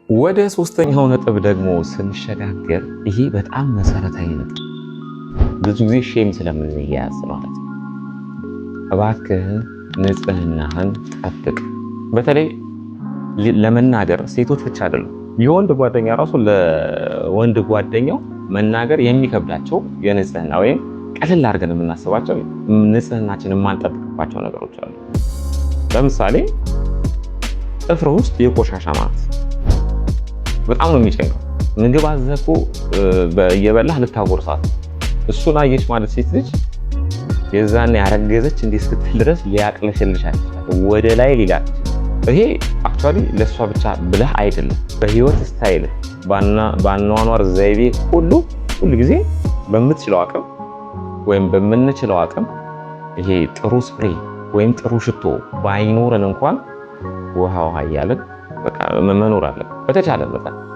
ወደ ሶስተኛው ነጥብ ደግሞ ስንሸጋገር ይሄ በጣም መሰረታዊ ነጥብ ብዙ ጊዜ ሼም ስለምንያዝ ማለት ነው። እባክህን ንጽህናህን ጠብቅ። በተለይ ለመናገር ሴቶች ብቻ አይደሉም፣ የወንድ ጓደኛ ራሱ ለወንድ ጓደኛው መናገር የሚከብዳቸው የንጽህና ወይም ቀልል አድርገን የምናስባቸው ንጽህናችንን የማንጠብቅባቸው ነገሮች አሉ። ለምሳሌ ጥፍር ውስጥ የቆሻሻ ማለት በጣም ነው የሚጨንቀው። ምግብ አዘኮ እየበላህ ልታጎርሳት እሱን አየች ማለት ሴት ልጅ የዛኔ ያረገዘች እንዲህ እስክትል ድረስ ሊያቅለሽልሻል ወደ ላይ ሊላል። ይሄ አክቹአሊ ለሷ ብቻ ብለህ አይደለም፣ በህይወት ስታይል ባኗኗር ዘይቤ ሁሉ ጊዜ በምትችለው አቅም ወይም በምንችለው አቅም ይሄ ጥሩ ስፕሬ ወይም ጥሩ ሽቶ ባይኖረን እንኳን ውሃ እያለን በቃ መኖር አለብን በተቻለ መጠን።